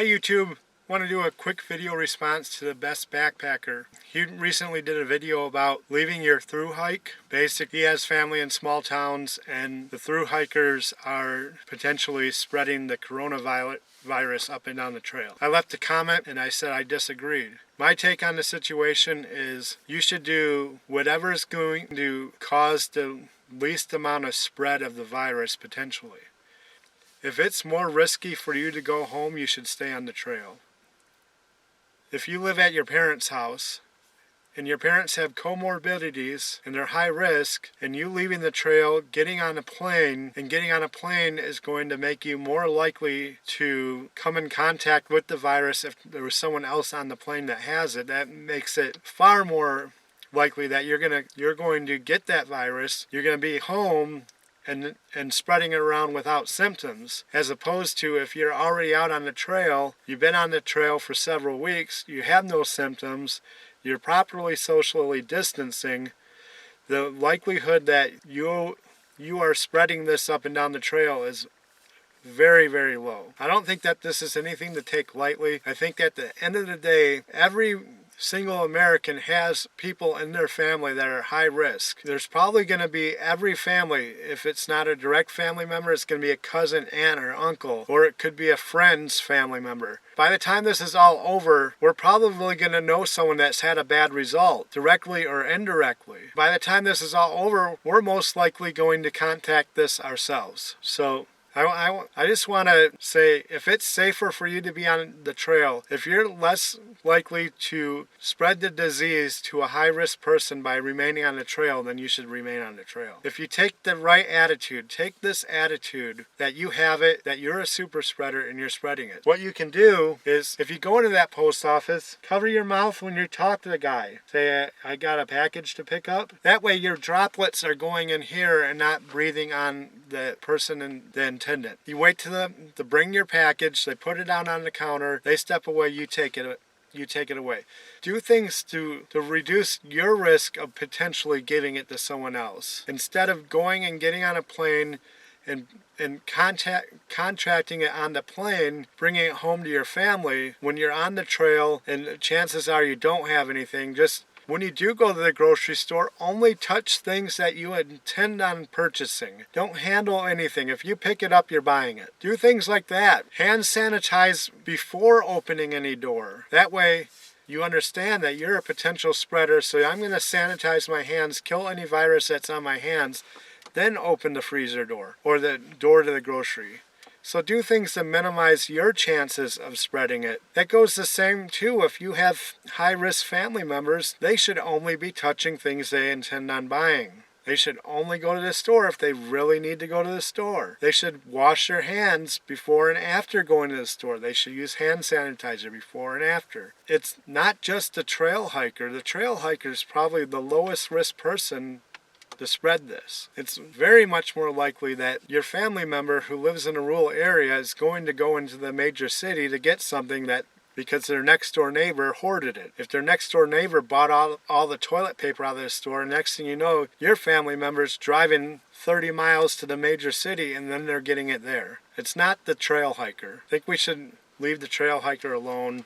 Hi YouTube, want to do a quick video response to the best backpacker. He recently did a video about leaving your through hike. Basically, he has family in small towns and the through hikers are potentially spreading the coronavirus up and down the trail. I left a comment and I said I disagreed. My take on the situation is you should do whatever is going to cause the least amount of spread of the virus potentially. If it's more risky for you to go home, you should stay on the trail. If you live at your parents' house and your parents have comorbidities and they're high risk, and you leaving the trail, getting on a plane is going to make you more likely to come in contact with the virus if there was someone else on the plane that has it. That makes it far more likely that you're going to get that virus. You're going to be home and spreading it around without symptoms, as opposed to if you're already out on the trail, you've been on the trail for several weeks, you have no symptoms, you're properly socially distancing, the likelihood that you are spreading this up and down the trail is very, very low. I don't think that this is anything to take lightly. I think at the end of the day, every single American has people in their family that are high risk. There's probably going to be every family, if it's not a direct family member, it's going to be a cousin, aunt, or uncle, or it could be a friend's family member. By the time this is all over, we're probably going to know someone that's had a bad result, directly or indirectly. By the time this is all over, we're most likely going to contact this ourselves. So I just want to say, if it's safer for you to be on the trail, if you're less likely to spread the disease to a high-risk person by remaining on the trail, then you should remain on the trail. If you take the right attitude, take this attitude that you have it, that you're a super spreader and you're spreading it. What you can do is, if you go into that post office, cover your mouth when you talk to the guy. Say, I got a package to pick up. That way your droplets are going in here and not breathing on the person and the attendant. You wait to them to bring your package, they put it down on the counter, they step away, you take it away. Do things to reduce your risk of potentially giving it to someone else. Instead of going and getting on a plane and contracting it on the plane, bringing it home to your family, when you're on the trail and chances are you don't have anything, just when you do go to the grocery store, only touch things that you intend on purchasing. Don't handle anything. If you pick it up, you're buying it. Do things like that. Hand sanitize before opening any door. That way, you understand that you're a potential spreader, so I'm going to sanitize my hands, kill any virus that's on my hands, then open the freezer door or the door to the grocery. So do things to minimize your chances of spreading it. That goes the same too if you have high-risk family members. They should only be touching things they intend on buying. They should only go to the store if they really need to go to the store. They should wash their hands before and after going to the store. They should use hand sanitizer before and after. It's not just the trail hiker. The trail hiker is probably the lowest risk person to spread this. It's very much more likely that your family member who lives in a rural area is going to go into the major city to get something that because their next door neighbor hoarded it. If their next door neighbor bought all the toilet paper out of the store, next thing you know, your family member's driving 30 miles to the major city and then they're getting it there. It's not the trail hiker. I think we should leave the trail hiker alone.